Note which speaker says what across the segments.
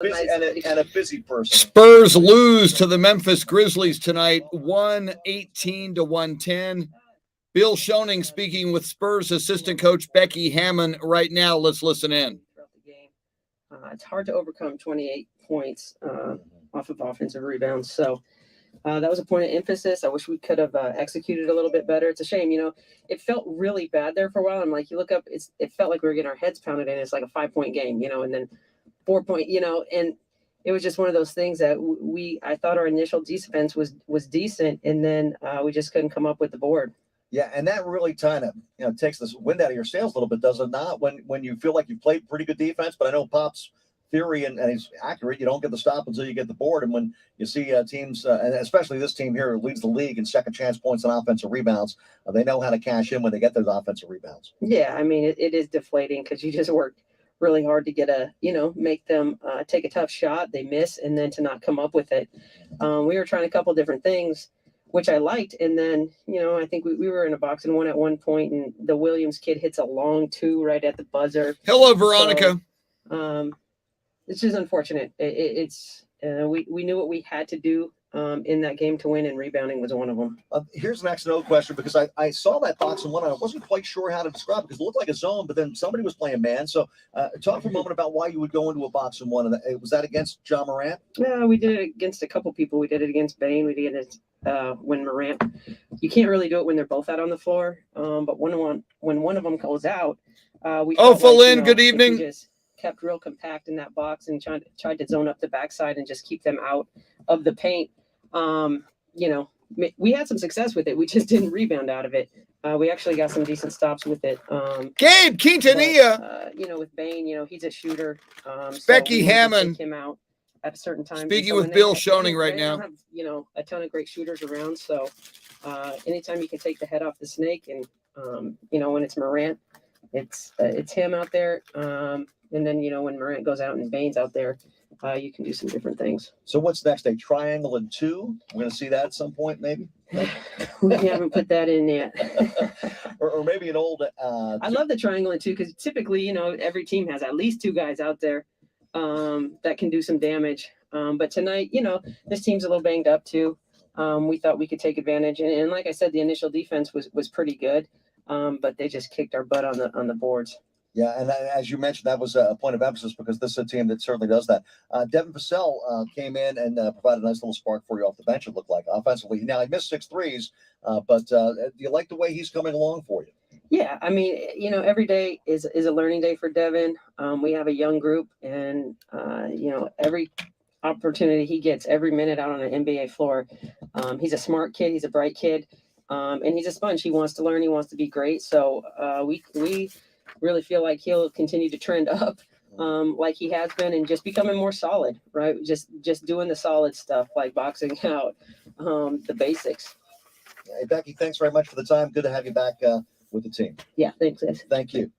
Speaker 1: And a busy person.
Speaker 2: Spurs lose to the Memphis Grizzlies tonight, 118-110. Bill Schoening speaking with Spurs assistant coach Becky Hammond right now. Let's listen in.
Speaker 3: Throughout the game, it's hard to overcome 28 points off of offensive rebounds. So that was a point of emphasis. I wish we could have executed a little bit better. It's a shame, it felt really bad there for a while. And like you look up, it felt like we were getting our heads pounded in. It's like a 5-point game, and then 4-point, and it was just one of those things that I thought our initial defense was decent, and then we just couldn't come up with the board.
Speaker 1: Yeah, and that really kind of takes this wind out of your sails a little bit, does it not? When you feel like you played pretty good defense, but I know Pop's theory and he's accurate. You don't get the stop until you get the board, and when you see teams, and especially this team here, leads the league in second chance points and offensive rebounds, they know how to cash in when they get those offensive rebounds.
Speaker 3: Yeah, I mean it is deflating because you just work really hard to get make them take a tough shot. They miss, and then to not come up with it. We were trying a couple different things, which I liked. And then, I think we were in a box and one at one point, and the Williams kid hits a long 2 right at the buzzer.
Speaker 2: Hello, Veronica.
Speaker 3: So, it's just unfortunate. We knew what we had to do in that game to win, and rebounding was one of them.
Speaker 1: Here's an X&O question, because I saw that box and one, and I wasn't quite sure how to describe it because it looked like a zone, but then somebody was playing man. So talk for a moment about why you would go into a box and one. Was that against John Morant?
Speaker 3: Yeah, we did it against a couple people. We did it against Bain. We did it when Morant. You can't really do it when they're both out on the floor. But when one of them goes out, we
Speaker 2: Lynn, good evening.
Speaker 3: We just kept real compact in that box and tried to zone up the backside and just keep them out of the paint. We had some success with it. We just didn't rebound out of it. We actually got some decent stops with it.
Speaker 2: Gabe Quintanilla.
Speaker 3: With Bain, he's a shooter.
Speaker 2: Becky Hammond.
Speaker 3: Take him out at a certain time.
Speaker 2: Speaking with Bill Schoening right now.
Speaker 3: Have, a ton of great shooters around. So anytime you can take the head off the snake, and when it's Morant, it's him out there. And then, when Morant goes out and Bain's out there, you can do some different things.
Speaker 1: So what's next? A triangle and 2? We're going to see that at some point, maybe?
Speaker 3: We haven't put that in yet.
Speaker 1: or maybe an old...
Speaker 3: I love the triangle and 2 because typically, every team has at least 2 guys out there that can do some damage. But tonight, this team's a little banged up too. We thought we could take advantage. And like I said, the initial defense was pretty good, but they just kicked our butt on the boards.
Speaker 1: Yeah, and as you mentioned, that was a point of emphasis because this is a team that certainly does that. Devin Vassell came in and provided a nice little spark for you off the bench, it looked like, offensively. Now, he missed 6 threes, but do you like the way he's coming along for you?
Speaker 3: Yeah, I mean, every day is a learning day for Devin. We have a young group, and, every opportunity he gets, every minute out on an NBA floor, he's a smart kid, he's a bright kid, and he's a sponge. He wants to learn, he wants to be great. So we really feel like he'll continue to trend up like he has been, and just becoming more solid, right? Just doing the solid stuff, like boxing out, the basics.
Speaker 1: Hey, Becky, thanks very much for the time. Good to have you back with the team.
Speaker 3: Yeah, thanks, guys.
Speaker 1: Thank you.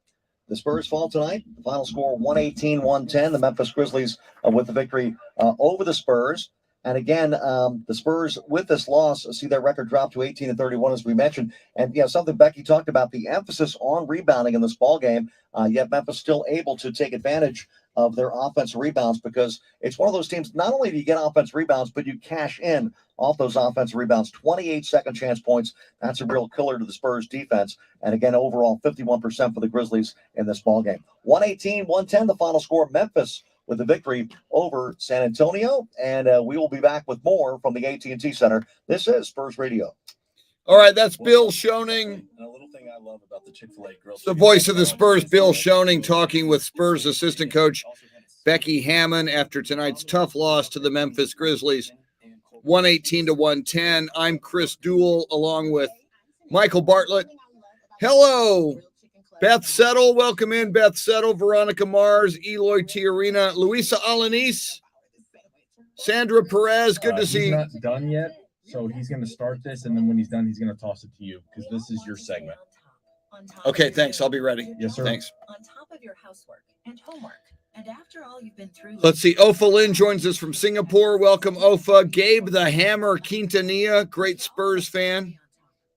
Speaker 1: The Spurs fall tonight. The final score, 118-110. The Memphis Grizzlies with the victory over the Spurs. And again, the Spurs, with this loss, see their record drop to 18-31, as we mentioned. And something Becky talked about, the emphasis on rebounding in this ball game. Yet Memphis still able to take advantage of their offensive rebounds, because it's one of those teams. Not only do you get offensive rebounds, but you cash in off those offensive rebounds. 28 second chance points. That's a real killer to the Spurs defense. And again, overall, 51% for the Grizzlies in this ball game. 118-110, the final score. Memphis with the victory over San Antonio. And we will be back with more from the AT&T Center. This is Spurs Radio.
Speaker 2: All right, that's Bill Schoening.
Speaker 4: A little thing I love about the Chick-fil-A grill.
Speaker 2: The voice of the Spurs, Bill Schoening, talking with Spurs assistant coach Becky Hammond after tonight's tough loss to the Memphis Grizzlies, 118-110. I'm Chris Duel, along with Michael Bartlett. Hello, Beth Settle. Welcome in, Beth Settle, Veronica Mars, Eloy Tiarina, Luisa Alanis, Sandra Perez. Good to see you.
Speaker 5: He's not done yet, so he's going to start this, and then when he's done, he's going to toss it to you, because this is your segment.
Speaker 2: Okay, thanks. I'll be ready.
Speaker 5: Yes, sir.
Speaker 2: Thanks.
Speaker 6: On top of your housework and homework, and after all you've been through.
Speaker 2: Let's see. Ofa Lynn joins us from Singapore. Welcome, Ofa. Gabe the Hammer Quintanilla, great Spurs fan.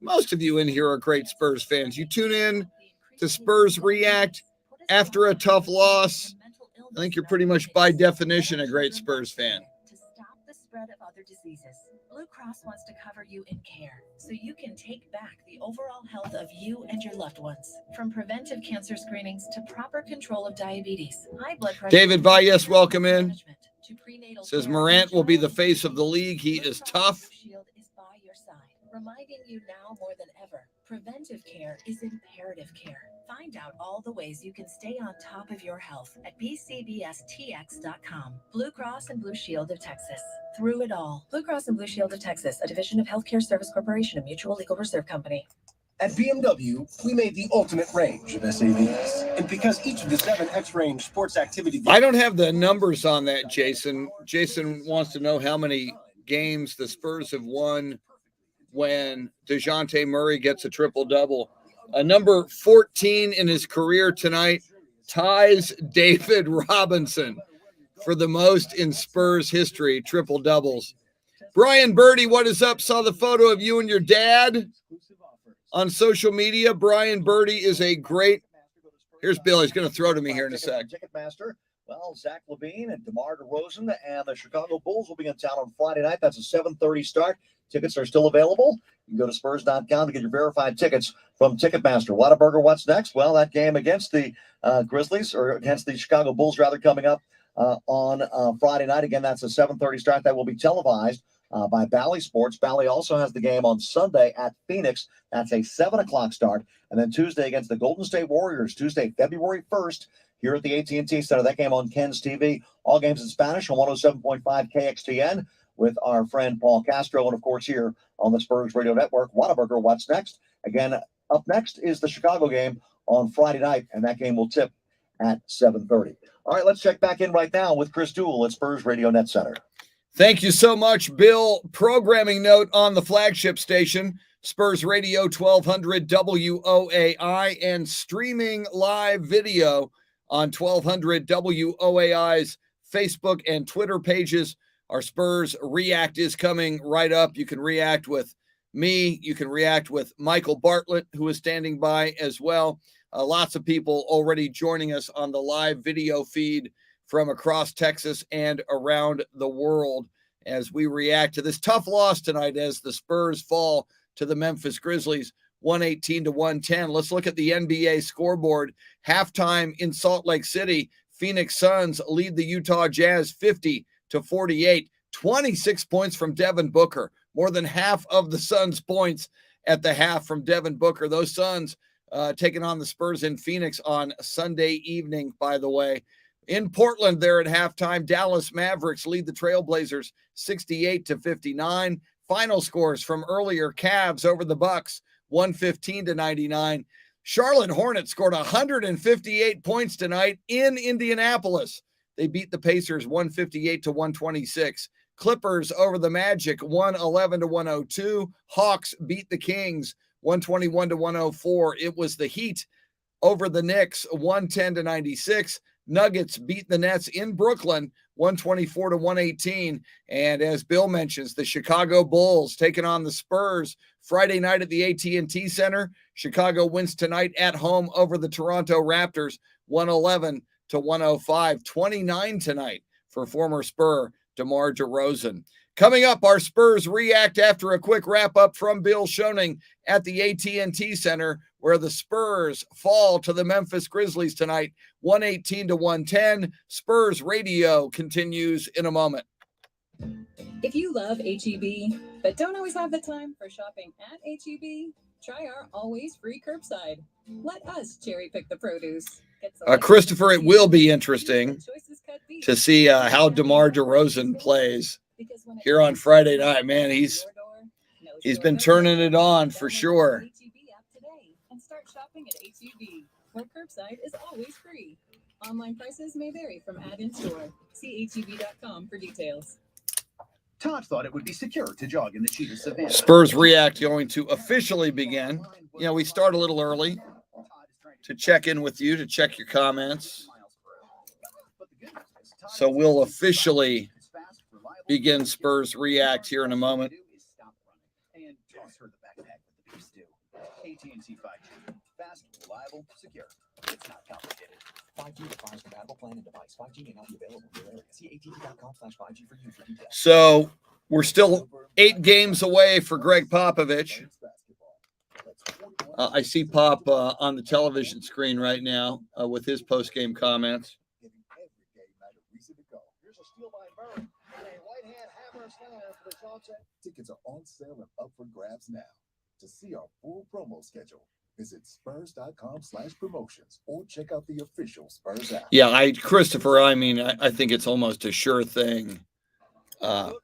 Speaker 2: Most of you in here are great Spurs fans. You tune in to Spurs React after a tough loss. I think you're pretty much by definition a great Spurs fan.
Speaker 6: To stop the spread of other diseases, Blue Cross wants to cover you in care so you can take back the overall health of you and your loved ones. From preventive cancer screenings to proper control of diabetes, high blood pressure.
Speaker 2: David Valles, welcome in.
Speaker 6: To prenatal
Speaker 2: Says
Speaker 6: care,
Speaker 2: Morant will be the
Speaker 6: child
Speaker 2: face of the league. He
Speaker 6: Blue
Speaker 2: is
Speaker 6: Cross
Speaker 2: tough.
Speaker 6: Blue Shield is by your side, reminding you now more than ever, preventive care is imperative care. Find out all the ways you can stay on top of your health at bcbstx.com. Blue Cross and Blue Shield of Texas. Through it all. Blue Cross and Blue Shield of Texas, a division of Healthcare Service Corporation, a mutual legal reserve company.
Speaker 7: At BMW, we made the ultimate range of SAVs. And because each of the 7 X-Range sports activity...
Speaker 2: I don't have the numbers on that, Jason. Jason wants to know how many games the Spurs have won when DeJounte Murray gets a triple-double. Number 14 in his career tonight ties David Robinson for the most in Spurs history, triple-doubles. Brian Birdie, what is up? Saw the photo of you and your dad on social media. Brian Birdie is a great... Here's Bill. He's going to throw to me here in a sec.
Speaker 1: Ticketmaster. Well, Zach LaVine and DeMar DeRozan and the Chicago Bulls will be in town on Friday night. That's a 7:30 start. Tickets are still available. You can go to Spurs.com to get your verified tickets from Ticketmaster. Whataburger, what's next? Well, that game against the Grizzlies, or against the Chicago Bulls, rather, coming up on Friday night. Again, that's a 7:30 start. That will be televised by Bally Sports. Bally also has the game on Sunday at Phoenix. That's a 7 o'clock start. And then Tuesday against the Golden State Warriors, Tuesday, February 1st, here at the AT&T Center. That game on Ken's TV. All games in Spanish on 107.5 KXTN with our friend Paul Castro. And, of course, here on the Spurs Radio Network, Whataburger, what's next? Again, up next is the Chicago game on Friday night, and that game will tip at 7:30. All right, let's check back in right now with Chris Duel at Spurs Radio Net Center.
Speaker 2: Thank you so much, Bill. Programming note on the flagship station, Spurs Radio 1200 WOAI, and streaming live video on 1200 WOAI's Facebook and Twitter pages. Our Spurs React is coming right up. You can react with me. You can react with Michael Bartlett, who is standing by as well. Lots of people already joining us on the live video feed from across Texas and around the world as we react to this tough loss tonight as the Spurs fall to the Memphis Grizzlies 118-110. Let's look at the NBA scoreboard. Halftime in Salt Lake City, Phoenix Suns lead the Utah Jazz 50-48. 26 points from Devin Booker. More than half of the Suns' points at the half from Devin Booker. Those Suns taking on the Spurs in Phoenix on Sunday evening, by the way. In Portland, there at halftime, Dallas Mavericks lead the Trailblazers 68-59. Final scores from earlier: Cavs over the Bucks 115-99. Charlotte Hornets scored 158 points tonight in Indianapolis. They beat the Pacers 158-126. Clippers over the Magic 111-102. Hawks beat the Kings 121-104. It was the Heat over the Knicks 110-96. Nuggets beat the Nets in Brooklyn 124-118. And as Bill mentions, the Chicago Bulls taking on the Spurs Friday night at the AT&T Center. Chicago wins tonight at home over the Toronto Raptors 111-105. 29 tonight for former Spur DeMar DeRozan. Coming up, our Spurs react after a quick wrap-up from Bill Schoening at the AT&T Center, where the Spurs fall to the Memphis Grizzlies tonight, 118-110. Spurs Radio continues in a moment.
Speaker 8: If you love HEB, but don't always have the time for shopping at HEB, try our always free curbside. Let us cherry pick the produce.
Speaker 2: Christopher, it will be interesting to see how DeMar DeRozan plays here on Friday night. Man, he's been turning it on for sure.
Speaker 8: And start shopping at HEB, where curbside is always free. Online prices may vary from ad in store. See HEB.com for details.
Speaker 7: Todd thought it would be secure to jog in the cheetah savannah.
Speaker 2: Spurs React going to officially begin. You know, we start a little early to check in with you, to check your comments. So we'll officially begin Spurs React here in a moment.
Speaker 7: And toss her the backpack with the beef stew. AT&T 5G. Fast, reliable, secure. It's not complicated.
Speaker 9: 5G requires compatible plan and device. 5G may not be available in your area. See att.com/5G for you for details.
Speaker 2: So we're still 8 games away for Greg Popovich. I see Pop on the television screen right now with his post-game comments.
Speaker 10: Tickets are on sale and up for grabs now. To see our full promo schedule, visit spurs.com/promotions or check out the official Spurs app.
Speaker 2: Yeah, Christopher, I mean, I think it's almost a sure thing.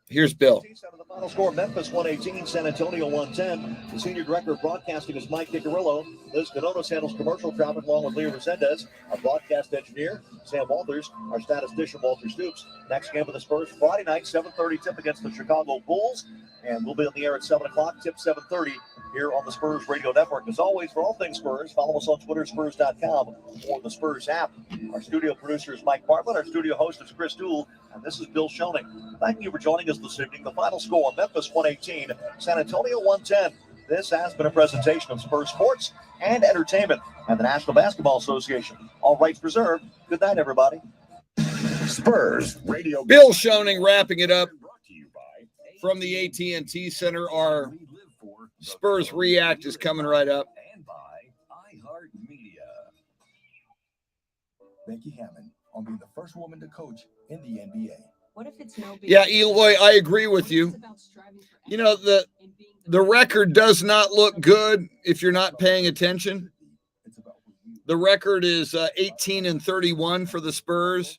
Speaker 2: Here's Bill.
Speaker 1: The final score, Memphis 118, San Antonio 110. The senior director of broadcasting is Mike Picarillo. Liz Canonos handles commercial traffic along with Leo Resendez. Our broadcast engineer, Sam Walters. Our statistician, Walter Stoops. Next game of the Spurs, Friday night, 7:30 tip against the Chicago Bulls. And we'll be on the air at 7 o'clock, tip 7:30 here on the Spurs Radio Network. As always, for all things Spurs, follow us on Twitter, Spurs.com, or the Spurs app. Our studio producer is Mike Bartlett. Our studio host is Chris Duel. And this is Bill Schoening. Thank you for joining us this evening. The final score, Memphis 118, San Antonio 110. This has been a presentation of Spurs Sports and Entertainment and the National Basketball Association. All rights reserved. Good night, everybody.
Speaker 10: Spurs Radio.
Speaker 2: Bill Schoening wrapping it up from the AT&T Center. Our Spurs React is coming right up.
Speaker 10: And by iHeartMedia. Becky Hammond on being the first woman to coach in the NBA.
Speaker 3: What if it's no big
Speaker 2: Yeah, Eloy, I agree with you. You know, the record does not look good if you're not paying attention. The record is 18-31 for the Spurs,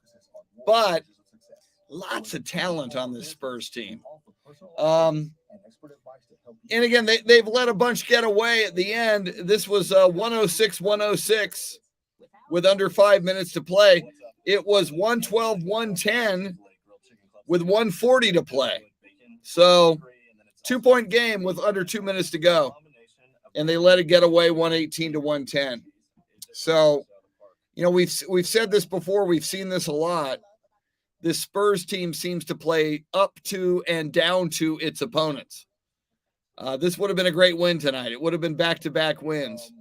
Speaker 2: but lots of talent on this Spurs team. And again, they've let a bunch get away at the end. This was 106-106 with under 5 minutes to play. It was 112-110 with 140 to play. So 2-point game with under 2 minutes to go. And they let it get away 118-110. So, you know, we've said this before. We've seen this a lot. This Spurs team seems to play up to and down to its opponents. This would have been a great win tonight. It would have been back-to-back wins.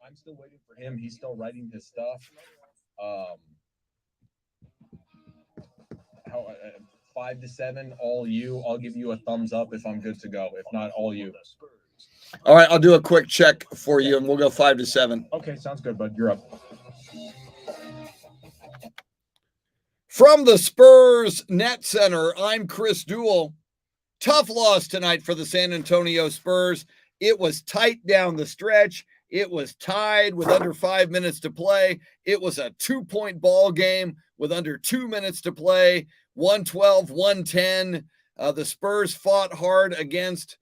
Speaker 5: I'm still waiting for him. He's still writing his stuff. 5-7, all you. I'll give you a thumbs up if I'm good to go. If not, all you.
Speaker 2: All right, I'll do a quick check for you, and we'll go 5-7.
Speaker 5: Okay, sounds good, bud. You're up.
Speaker 2: From the Spurs Net Center, I'm Chris Duel. Tough loss tonight for the San Antonio Spurs. It was tight down the stretch. It was tied with under 5 minutes to play. It was a 2-point ball game with under 2 minutes to play. 112-110. The Spurs fought hard against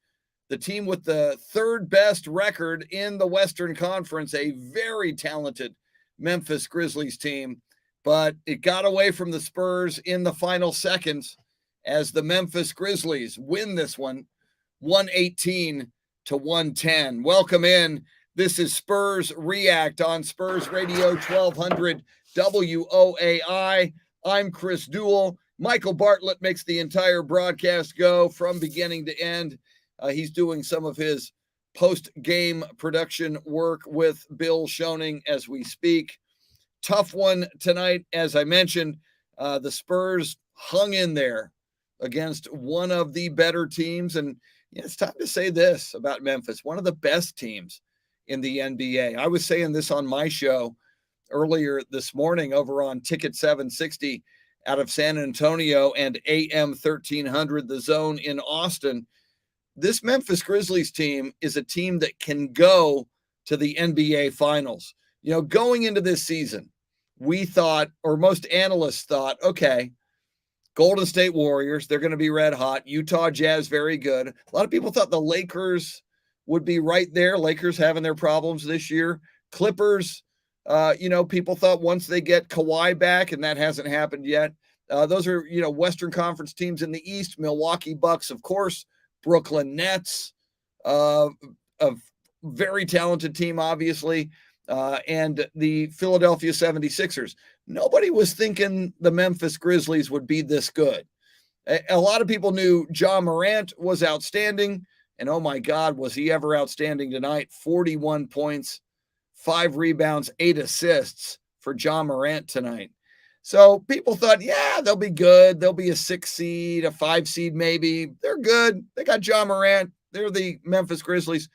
Speaker 2: the team with the third best record in the Western Conference, a very talented Memphis Grizzlies team. But it got away from the Spurs in the final seconds as the Memphis Grizzlies win this one 118-110. Welcome in. This is Spurs React on Spurs Radio 1200 WOAI. I'm Chris Duel. Michael Bartlett makes the entire broadcast go from beginning to end. He's doing some of his post-game production work with Bill Schoening as we speak. Tough one tonight. As I mentioned, the Spurs hung in there against one of the better teams. And it's time to say this about Memphis, one of the best teams in the NBA. I was saying this on my show earlier this morning over on Ticket 760 out of San Antonio and AM 1300, The Zone in Austin. This Memphis Grizzlies team is a team that can go to the NBA Finals. You know, going into this season, we thought, or most analysts thought, okay, Golden State Warriors, they're going to be red hot. Utah Jazz, very good. A lot of people thought the Lakers would be right there. Lakers having their problems this year. Clippers, people thought once they get Kawhi back, and that hasn't happened yet. Those are, Western Conference teams in the East. Milwaukee Bucks, of course. Brooklyn Nets, a very talented team, obviously. And the Philadelphia 76ers. Nobody was thinking the Memphis Grizzlies would be this good. A lot of people knew Ja Morant was outstanding. And oh my God, was he ever outstanding tonight? 41 points, 5 rebounds, 8 assists for Ja Morant tonight. So people thought, yeah, they'll be good. They'll be a 6 seed, a 5 seed maybe. They're good. They got Ja Morant. They're the Memphis Grizzlies.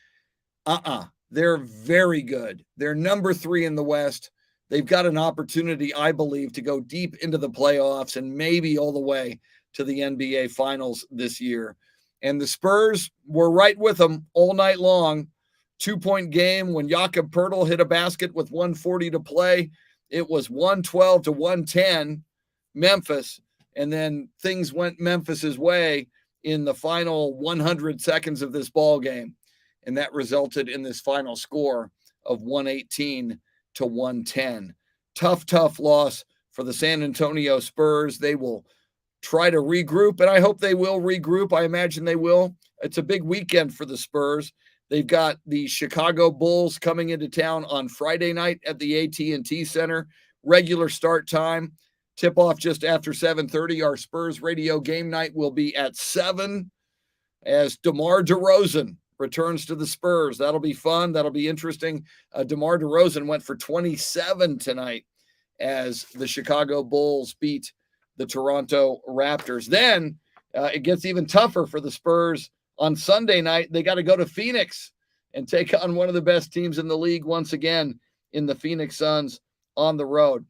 Speaker 2: They're very good. They're number 3 in the West. They've got an opportunity, I believe, to go deep into the playoffs and maybe all the way to the NBA Finals this year. And the Spurs were right with them all night long. 2-point game when Jakob Poeltl hit a basket with 1:40 to play. It was 112 to 110 Memphis. And then things went Memphis's way in the final 100 seconds of this ball game. And that resulted in this final score of 118 to 110. Tough loss for the San Antonio Spurs. They will try to regroup, and I hope they will regroup. I imagine they will. It's a big weekend for the Spurs. They've got the Chicago Bulls coming into town on Friday night at the AT&T Center. Regular start time. Tip-off just after 7:30. Our Spurs radio game night will be at 7 as DeMar DeRozan returns to the Spurs. That'll be fun. That'll be interesting. DeMar DeRozan went for 27 tonight as the Chicago Bulls beat the Toronto Raptors. Then it gets even tougher for the Spurs. On Sunday night, they got to go to Phoenix and take on one of the best teams in the league once again in the Phoenix Suns on the road.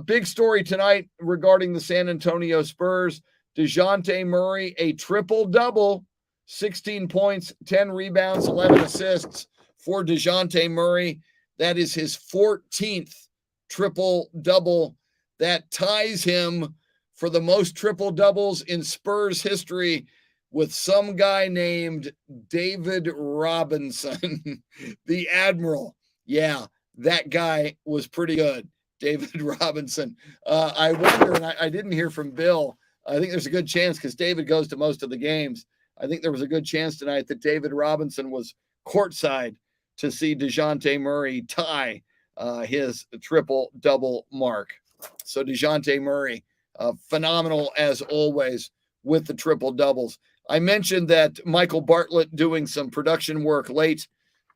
Speaker 2: Big story tonight regarding the San Antonio Spurs. DeJounte Murray, a triple-double, 16 points, 10 rebounds, 11 assists for DeJounte Murray. That is his 14th triple-double. That ties him for the most triple-doubles in Spurs history with some guy named David Robinson, the Admiral. Yeah, that guy was pretty good, David Robinson. I wonder, and I didn't hear from Bill. I think there's a good chance because David goes to most of the games. I think there was a good chance tonight that David Robinson was courtside to see DeJounte Murray tie his triple-double mark. So DeJounte Murray, phenomenal as always with the triple-doubles. I mentioned that Michael Bartlett doing some production work late.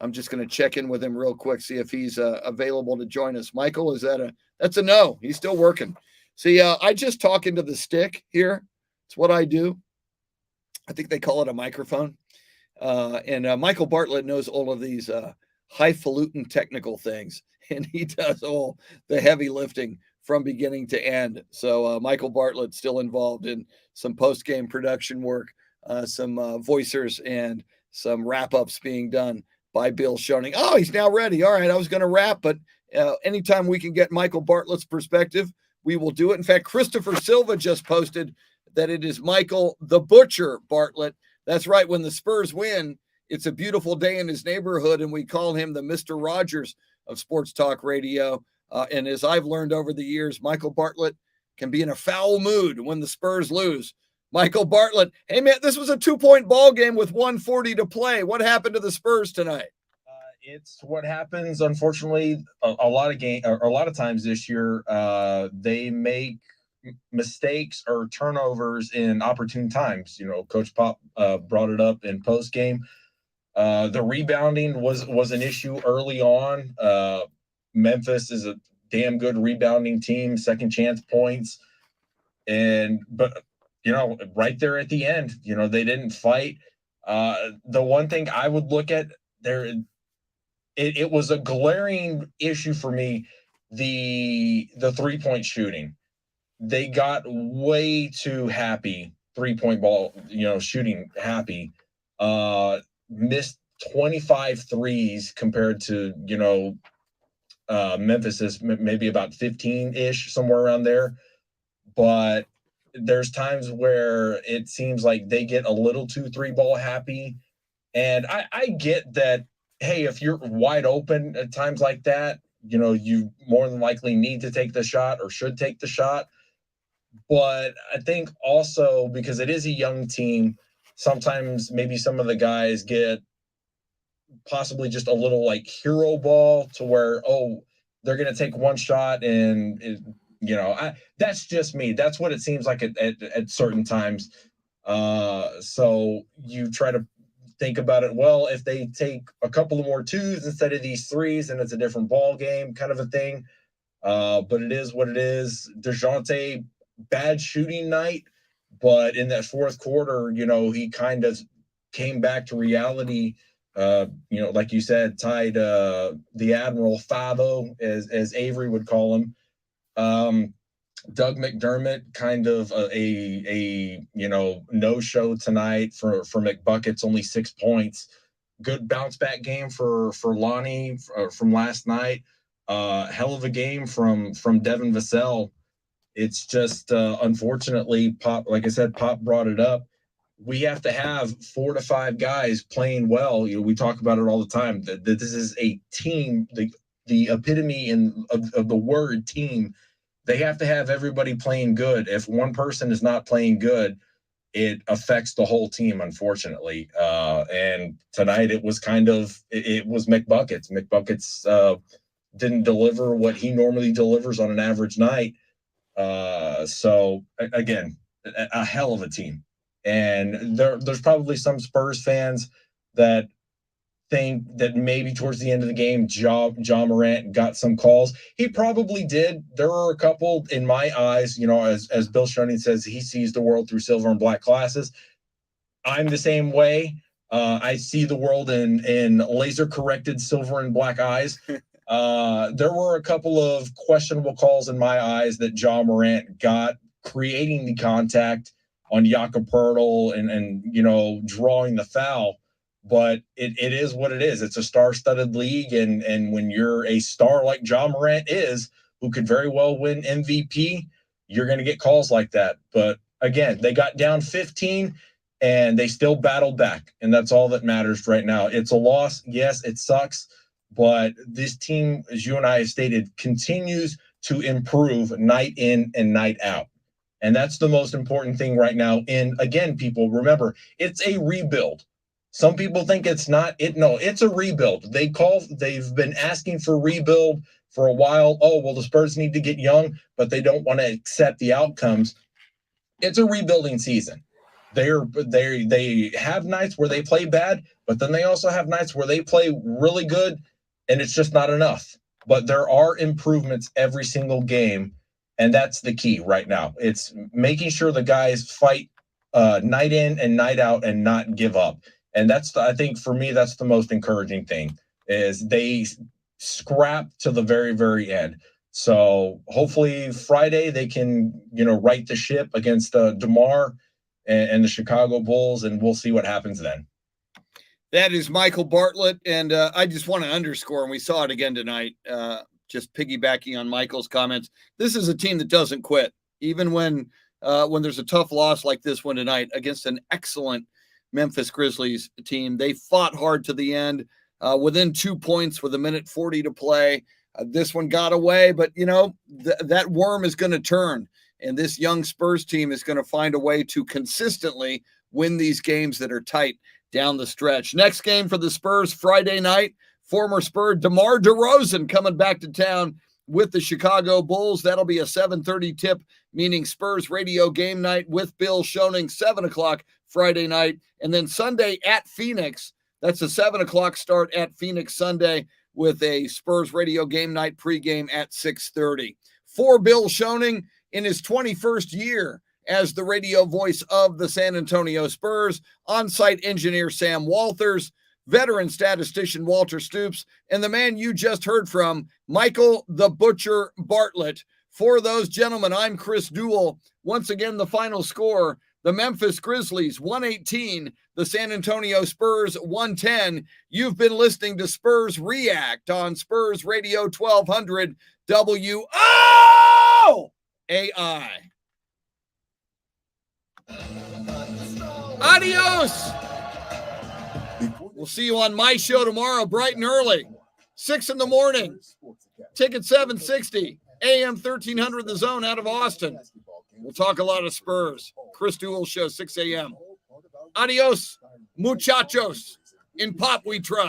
Speaker 2: I'm just going to check in with him real quick, see if he's available to join us. Michael, that's a no. He's still working. See, I just talk into the stick here. It's what I do. I think they call it a microphone. And Michael Bartlett knows all of these highfalutin technical things, and he does all the heavy lifting from beginning to end. So Michael Bartlett's still involved in some post-game production work, some voicers, and some wrap-ups being done by Bill Schoening. Oh, he's now ready. All right, I was going to wrap, but anytime we can get Michael Bartlett's perspective, we will do it. In fact, Christopher Silva just posted that it is Michael the Butcher Bartlett. That's right. When the Spurs win, it's a beautiful day in his neighborhood, and we call him the Mr. Rogers of Sports Talk Radio. And as I've learned over the years, Michael Bartlett can be in a foul mood when the Spurs lose. Michael Bartlett, hey, man, this was a 2-point ball game with 1:40 to play. What happened to the Spurs tonight?
Speaker 5: It's what happens, unfortunately, a lot of times this year. They make mistakes or turnovers in opportune times. You know, Coach Pop brought it up in post game. The rebounding was an issue early on. Memphis is a damn good rebounding team, second chance points, but you know, right there at the end, you know, they didn't fight. The one thing I would look at there, it was a glaring issue for me, the 3-point shooting. They got way too happy, 3-point ball, you know, shooting happy. Missed 25 threes compared to, you know, Memphis is maybe about 15-ish, somewhere around there. But there's times where it seems like they get a little too 3-ball happy. And I get that, hey, if you're wide open at times like that, you know, you more than likely need to take the shot or should take the shot. But I think also because it is a young team, sometimes maybe some of the guys get possibly just a little like hero ball to where, oh, they're going to take one shot and, you know, that's just me. That's what it seems like at certain times. So you try to think about it. Well, if they take a couple of more twos instead of these threes, and it's a different ball game kind of a thing. But it is what it is. DeJounte, bad shooting night, but in that fourth quarter, he kind of came back to reality. Like you said, tied the Admiral 5-0, as Avery would call him. Doug McDermott, kind of a no-show tonight for McBuckets, only 6 points. Good bounce back game for Lonnie from last night. Hell of a game from Devin Vassell. It's just unfortunately, Pop, like I said, Pop brought it up. We have to have 4 to 5 guys playing well. We talk about it all the time. That this is a team, the epitome of the word team. They have to have everybody playing good. If one person is not playing good, it affects the whole team, unfortunately. And tonight it was McBuckets. McBuckets didn't deliver what he normally delivers on an average night. So again, a hell of a team. And there's probably some Spurs fans that think that maybe towards the end of the game, Ja Morant got some calls. He probably did. There were a couple in my eyes, as Bill Schoening says, he sees the world through silver and black glasses. I'm the same way. I see the world in laser corrected silver and black eyes. There were a couple of questionable calls in my eyes that Ja Morant got, creating the contact on Jakob Poeltl and drawing the foul. But it is what it is. It's a star-studded league, and when you're a star like Ja Morant is, who could very well win MVP, you're going to get calls like that. But again, they got down 15, and they still battled back, and that's all that matters right now. It's a loss. Yes, it sucks, but this team, as you and I have stated, continues to improve night in and night out. And that's the most important thing right now. And again, people, remember, it's a rebuild. Some people think it's not. It's a rebuild. They've been asking for rebuild for a while. Oh, well, the Spurs need to get young, but they don't want to accept the outcomes. It's a rebuilding season. They have nights where they play bad, but then they also have nights where they play really good, and it's just not enough. But there are improvements every single game, and that's the key right now. It's making sure the guys fight night in and night out and not give up. And I think for me, that's the most encouraging thing, is they scrap to the very, very end. So hopefully Friday they can, right the ship against DeMar and the Chicago Bulls, and we'll see what happens then.
Speaker 2: That is Michael Bartlett. And I just want to underscore, and we saw it again tonight, just piggybacking on Michael's comments. This is a team that doesn't quit, even when there's a tough loss like this one tonight against an excellent Memphis Grizzlies team. They fought hard to the end, within 2 points with 1:40 to play. This one got away, but that worm is going to turn, and this young Spurs team is going to find a way to consistently win these games that are tight down the stretch. Next game for the Spurs Friday night, former Spur DeMar DeRozan coming back to town with the Chicago Bulls. That'll be a 7:30 tip, meaning Spurs radio game night with Bill Schoening, 7 o'clock Friday night. And then Sunday at Phoenix, that's a 7 o'clock start at Phoenix Sunday with a Spurs radio game night pregame at 6:30. For Bill Schoening, in his 21st year as the radio voice of the San Antonio Spurs, on-site engineer Sam Walters, veteran statistician Walter Stoops, and the man you just heard from, Michael the Butcher Bartlett. For those gentlemen, I'm Chris Duel. Once again, the final score, the Memphis Grizzlies 118, the San Antonio Spurs 110. You've been listening to Spurs React on Spurs Radio 1200 WOAI. Adios. We'll see you on my show tomorrow, bright and early, 6 in the morning. Ticket 760, AM 1300 The Zone out of Austin. We'll talk a lot of Spurs. Chris Duel Show, 6 a.m. Adios, muchachos. In Pop we trust.